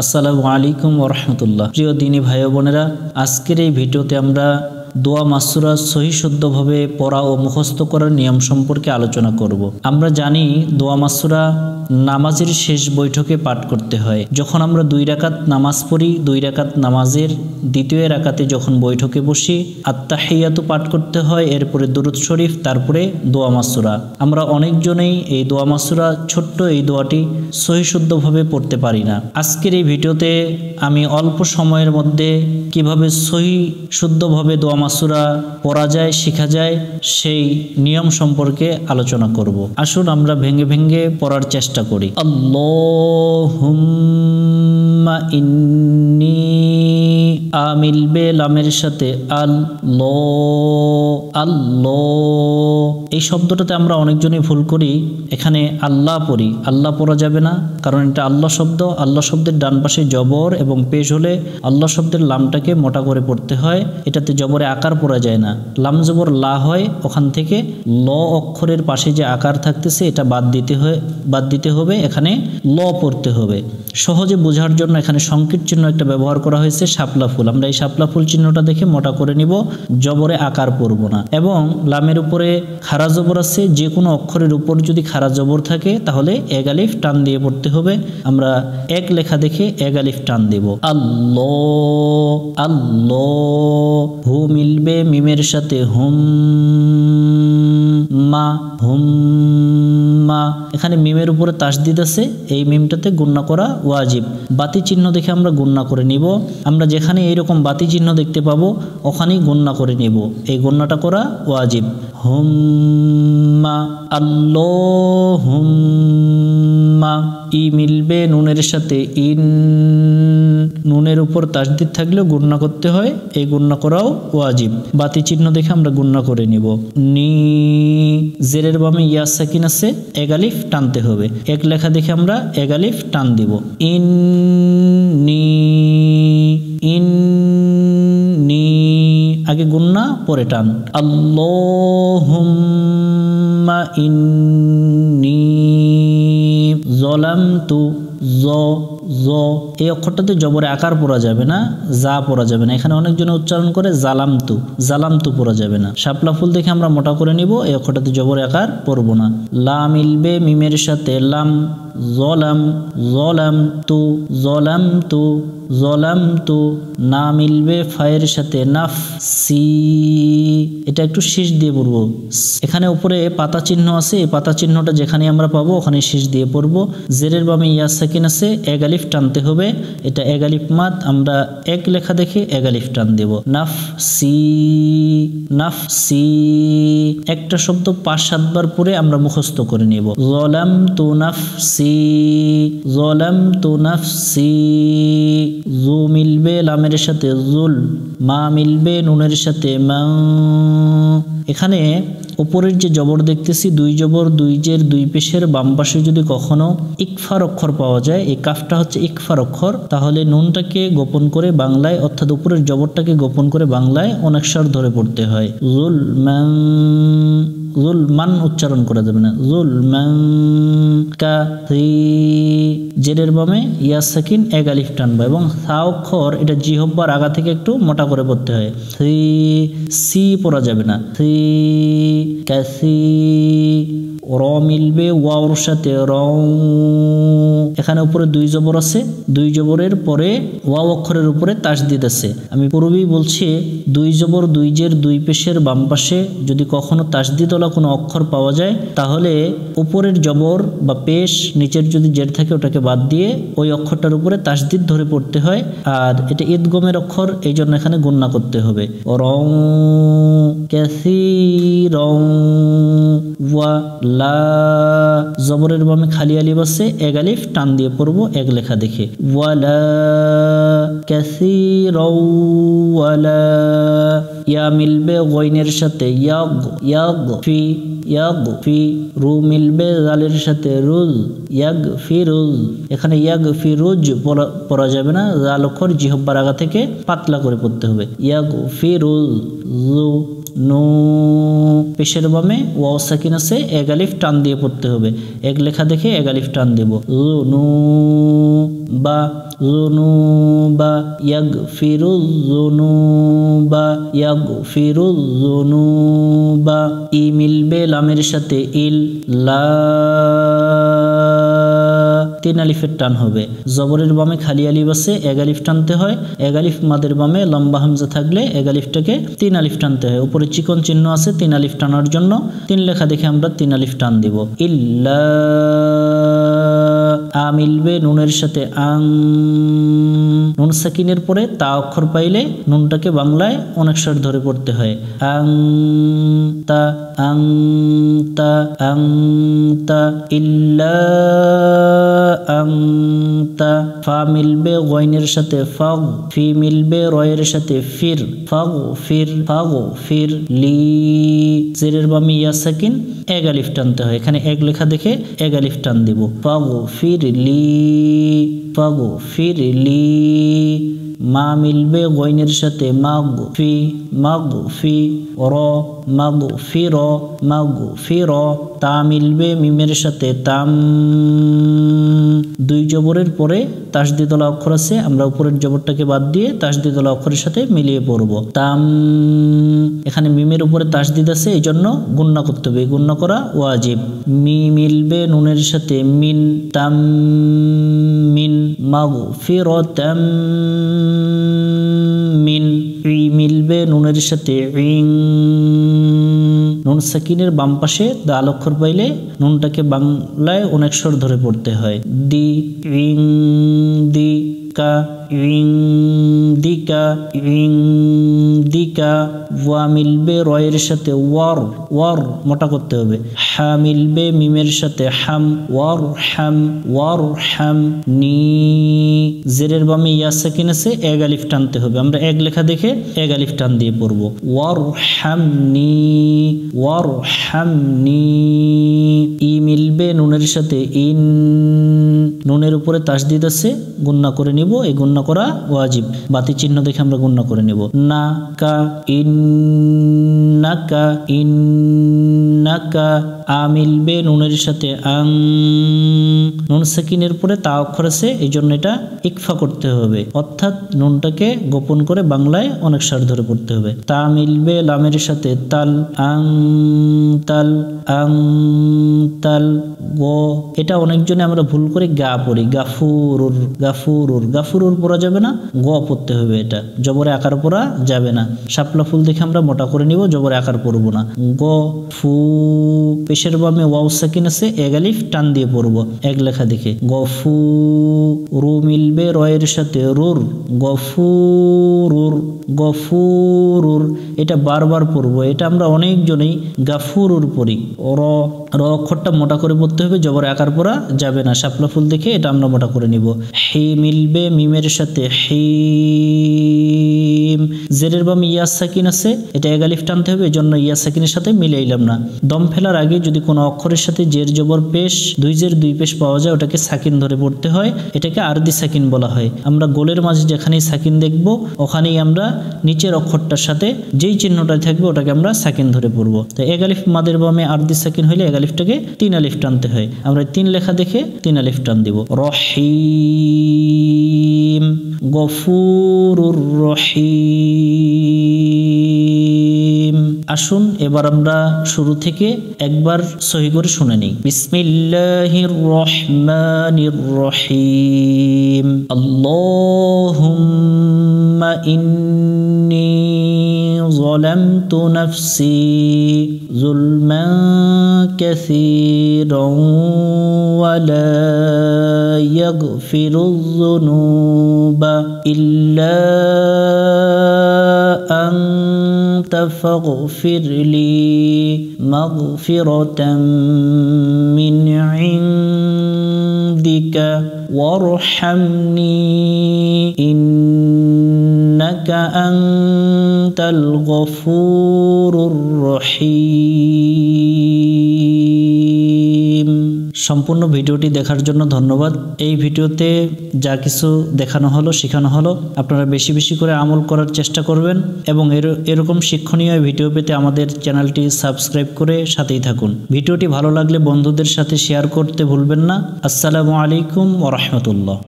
আসসালামু আলাইকুম ওয়া রাহমাতুল্লাহ। প্রিয় দিনী ভাই ও বোনেরা, আজকের এই ভিডিওতে আমরা দোয়া মাসুরা সহি শুদ্ধভাবে পড়া ও মুখস্থ করার নিয়ম সম্পর্কে আলোচনা করব। আমরা জানি দোয়া মাসুরা নামাজের শেষ বৈঠকে পাঠ করতে হয়। যখন আমরা 2 রাকাত নামাজ পড়ি, 2 রাকাত নামাজের দ্বিতীয় রাকাতে যখন বৈঠকে বসি আত্তাহিয়াতু পাঠ করতে হয়, এরপরে দুরূদ শরীফ, তারপরে দোয়া মাসুরা। আমরা অনেকজনেই এই দোয়া মাসুরা ছোট্ট এই দোয়াটি সহি শুদ্ধভাবে পড়তে পারি না। আজকের এই ভিডিওতে আমি অল্প সময়ের মধ্যে কিভাবে সহি শুদ্ধভাবে দোয়া মাসুরা পড়া যায়, শেখা যায়, সেই নিয়ম সম্পর্কে আলোচনা করব। আসুন আমরা ভেঙে ভেঙে পড়ার চেষ্টা করি। আল্লাহুম্মা ইন্নী মিলবে লামের সাথে এই শব্দটাতে আমরা অনেকজনই ভুল করি। এখানে আল্লাহ পড়ি, আল্লাহ পড়া যাবে না, কারণ এটা আল্লাহ শব্দ। আল্লাহ শব্দের ডান পাশে জবর এবং পেশ হলে আল্লাহ শব্দের লামটাকে মোটা করে পড়তে হয়। এটাতে জবরে আকার পড়া যায় না, লাম জবর লা হয়। ওখান থেকে ল অক্ষরের পাশে যে আকার থাকতেছে এটা বাদ দিতে হবে, এখানে ল পড়তে হবে। সহজে বোঝার জন্য এখানে সংকেত চিহ্ন একটা ব্যবহার করা হয়েছে, শাপলা ফুল। আমরা এই শাপলা ফুল চিহ্নটা দেখে মোটা করে নিব, জবরে আকার পড়ব না। এবং লামের উপরে খাড়া জবর আছে, যে কোনো অক্ষরের উপর যদি খাড়া জবর থাকে তাহলে এক আলিফ টান দিয়ে পড়তে হবে। আমরা এক লেখা দেখে এক আলিফ টান দেব। আল্লাহ আল্লাহ। হু মিলবে মিমের সাথে হুম মা, হুম মা। এখানে মিমের উপরে তাসদিদ আছে, এই মিমটাতে গুণনা করা ওয়াজিব। বাতি চিহ্ন দেখে আমরা গুণনা করে নিব। আমরা যেখানে এইরকম বাতি চিহ্ন দেখতে পাবো ওখানেই গুণনা করে নিব, এই গুণনাটা করা ওয়াজিব। হুম্মা আল্লাহুম্মা। ই মিলবে নুনের সাথে ইন, নুনের উপর তাসদিদ থাকলেও গুণনা করতে হয়, এই গুণনা করাও ওয়াজিব। বাতি চিহ্ন দেখে আমরা গুণনা করে নিব। নি, জেরের বামে ইয়া সাকিন আছে, এক আলিফ টানতে হবে। এক লেখা দেখে আমরা এক আলিফ টান দিব। ইন নি, ইন নি, আগে গুণনা পরে টান। আল্লাহুম্মা ইন্নী যালামতু, এই অক্ষরটাতে জবরে আকার পড়া যাবে না, যা পড়া যাবে না। এখানে অনেকজনে উচ্চারণ করে জালামতু, জালামতু পড়া যাবে না। শাপলা ফুল দেখে আমরা মোটা করে নিব, এই অক্ষরটাতে জবরে আকার পড়ব না। লা মিলবে মিমের সাথে লাম, জলাম জলামতু, জলামতু জলামতু। না মিলবে ফায়ের সাথে নাফ, সি, এটা একটু শীষ দিয়ে পড়বো। এখানে উপরে পাতা চিহ্ন আছে, এই পাতা চিহ্নটা যেখানে আমরা পাবো ওখানে শীষ দিয়ে পড়বো। জেরের বামে ইয়া সাকিন আছে, এক আলিফ টানতে হবে, এটা এক আলিফ মাদ। আমরা এক লেখা দেখে এক আলিফ টান দেব। নাফ সি, নাফ সি। একটা শব্দ 5-7 বার পরে আমরা মুখস্থ করে নেব। যালামতু নাফসি, যালামতু নাফসি। জু মিলবে লামের সাথে জুল, মা মিলবে নুনের সাথে মা। এখানে উপরের যে জবর দেখতেছি, 2 জবর 2 জের 2 পেশের বাম পাশে যদি কখনো ইকফার অক্ষর পাওয়া যায়, এই কাফটা হচ্ছে ইকফার অক্ষর, তাহলে নুনটাকে গোপন করে বাংলায়, অর্থাৎ উপরের জবরটাকে গোপন করে বাংলায় অনেক স্বর ধরে পড়তে হয়। জুলমান, জুলমান উচ্চারণ করা যাবে না, জুলমান। কাসি, জেরের বামে ইয়া সাকিন এক আলিফ টানবা, এবং সা অক্ষর এটা জিহ্বার আগা থেকে একটু মোটা করে পড়তে হয়। সি, সি পড়া যাবে না, সি। কাসি। র মিলবে ওয়াওর সাথে রং, এখানে উপরে 2 জবর আছে, 2 জবরের পরে ওয়াও অক্ষরের উপরে তাসদিদ আছে। আমি পূর্বেই বলছি 2 জবর 2 জের 2 পেশের বাম পাশে যদি কখনো তাসদিদওয়ালা কোনো অক্ষর পাওয়া যায় তাহলে উপরের জবর বা পেশ, নিচের যদি জের থাকে ওটাকে বাদ দিয়ে ওই অক্ষরটার উপরে তাসদিদ ধরে পড়তে হয়। আর এটা ইদগমের অক্ষর, এই জন্য এখানে গুণনা করতে হবে। রং, কাসীরং, ওয়া লা, জবরের বামে খালি আলিফ আছে, এক আলিফ টান দিয়ে পড়বো এক লেখা দেখে। ওয়ালা কাসীরাও ওয়ালা। ইয়া মিলবে গইনের সাথে ইয়াগ, ইয়াগ ফি, ইয়াগ ফি। রু মিলবে জালের সাথে রুজ, ইয়াগ ফিরুজ। এখানে ইয়াগ ফিরুজ পড়া যাবে না, জাল অক্ষর জিহ্বার আগা থেকে পাতলা করে পড়তে হবে। ইয়াগ ফিরুজ, জু নু পেশের বামে ওয়াও সাকিন আছে, এক আলিফ টান দিয়ে পড়তে হবে। এক লেখা দেখে এক আলিফ টান দেব। নু বা যুনুবা ইয়াগফিরু যুনুবা ইয়াগফিরু যুনুবা। ই মিলবে লামের সাথে ইল লা, তিন আলিফের টান হবে। জবরের বামে খালি আলিফ আছে, এক আলিফ টানতে হয়। এক আলিফ মাদের বামে লম্বা হামজা থাকলে এক আলিফটাকে তিন আলিফ টানতে হয়। উপরে চিকন চিহ্ন আছে তিন আলিফ টানার জন্য, তিন লেখা দেখে আমরা তিন আলিফ টান দিব। ইল্লা আ মিলবে নুনের সাথে আং, নুন সাকিনের পরে তা অক্ষর পাইলে নুনটাকে বাংলায় অনেক স্বর ধরে পড়তে হয়। আং তা আং তা আং তা ইল্লা আং তা। ফা মিলবে গয়নের সাথে ফাগ, ফি মিলবে রয়ের সাথে ফির, ফাগ ফির ফাগ ফির লি। জেরের বামে ইয়া সাকিন, এক আলিফ টানতে হয়। এখানে এক লেখা দেখে এক আলিফ টান দিব। ফাগ ফির লি ফাগ ফির লি। মা মিলবে গয়নের সাথে মাগ ফি, মাগ ফি র মাগ ফি র মাগ ফি র। তা মিলবে মিমের সাথে তাম, দুই জবরের পরে তাসদিদওয়ালা অক্ষর আছে, আমরা উপরের জবরটাকে বাদ দিয়ে তাসদিদওয়ালা অক্ষরের সাথে মিলিয়ে পড়ব। তাম, এখানে মিমের উপরে তাসদিদ আছে, এই জন্য গুণনা করতে হবে। গুণনা করা ওয়াজিব। মি মিলবে নুনের সাথে মিন, তাম মিন মাগফিরাতাম মিন। ই মিলবে নুনের সাথে ইং, নুন সাকিনের বাম পাশে দাল অক্ষর পাইলে নুনটাকে বাংলায় অনেক স্বর ধরে পড়তে হয়। দি ইং দি কা ইং দিকা ইং দিকা। ওয়া মিলবে রয়ের সাথে ওয়ার, ওয়ার মোটা করতে হবে। হা মিলবে মিমের সাথে হাম, ওয়ার হাম ওয়ার হাম নি। জেরের বামে ইয়া সাকিন আছে, এক আলিফ টানতে হবে। আমরা এক লেখা দেখে এক আলিফ টান দিয়ে পড়ব। ওয়ার হাম নি ওয়ার হাম নি। ই মিলবে নুনের সাথে ইন, নুনের উপরে তাসদিদ আছে, গুণনা করে নিব। এই গুণনা করা ওয়াজিব, বাতি চিহ্ন দেখে আমরা গুণনা করে নিব। না কা ইন নাকা ইন নাকা। আ মিলবে নুনের সাথে আং, নুন সাকিনের পরে তা অক্ষর আছে, এই জন্য এটা ইকফা করতে হবে, অর্থাৎ নুনটাকে গোপন করে বাংলায় অনেক স্বর ধরে পড়তে হবে। তা মিলবে লামের সাথে তাল, আং তাল আং তাল। গো, এটা অনেকজনে আমরা ভুল করে গা পড়ি, গাফুরুর গাফুরুর। গাফুরুর পড়া যাবে না, গ পড়তে হবে। এটা জবরে আকার পড়া যাবে না। শাপলা ফুল দেখে আমরা মোটা করে নিব, জবরে আকার পড়বো না। গ ফু, পেশের বামে ওয়াও সাকিন আছে, এক আলিফ টান দিয়ে পড়বো এক লেখা দেখে। গফু। রু মিলবে রয়ের সাথে রুর, গফুরুর গফুরুর। এটা বারবার পড়বো, এটা আমরা অনেকজনেই গাফুরুর পড়ি। র, র অক্ষরটা মোটা করে পড়তে হবে, জবরে আকার পড়া যাবে না। শাপলা ফুল দেখে এটা আমরা মোটা করে নিব। হি মিলবে মিমের সাথে হিম, জেরের বামে ইয়া সাকিন আছে, এটা এক আলিফ টানতে হবে, এজন্য ইয়া সাকিনের সাথে মিলাইলাম না। দম ফেলার আগে যদি কোনো অক্ষরের সাথে জের জবর পেশ, দুই জের দুই পেশ পাওয়া যায়, ওটাকে সাকিন ধরে পড়তে হয়, এটাকে আরদি সাকিন বলা হয়। আমরা গোলের মাঝে যেখানেই সাকিন দেখব, ওখানেই আমরা নিচের অক্ষরটার সাথে যেই চিহ্নটা থাকবে ওটাকে আমরা সাকিন ধরে পড়বো। তো এক আলিফ মাদের বামে আরদি সাকিন হইলে এক আলিফটাকে তিন আলিফ টানতে হয়। আমরা তিন লেখা দেখে তিন আলিফ টান দিব। রহিম গফুরুর রহিম। আসুন এবার আমরা শুরু থেকে একবার সহি করে শুনে নিই। বিসমিল্লাহির রহমানির রহিম। আল্লাহুম্মা ইন্নী যালামতু নাফসি যুলমান কাসীরান ওয়া লা ইয়াগফিরুয যুনুবা ইল্লা আনতা ফাগফির লি মাগফিরাতাম মিন ইনদিকা ওয়ারহামনি ইন্নাকা আনতাল গফুরুর রহিম। সম্পূর্ণ ভিডিওটি দেখার জন্য ধন্যবাদ। এই ভিডিওতে যা কিছু দেখানো হলো শেখানো হলো আপনারা বেশি বেশি করে আমল করার চেষ্টা করবেন এবং এরকম শিক্ষণীয় ভিডিও পেতে আমাদের চ্যানেলটি সাবস্ক্রাইব করে সাথেই থাকুন। ভিডিওটি ভালো লাগলে বন্ধুদের সাথে শেয়ার করতে ভুলবেন না। আসসালামু আলাইকুম ওয়া রাহমাতুল্লাহ।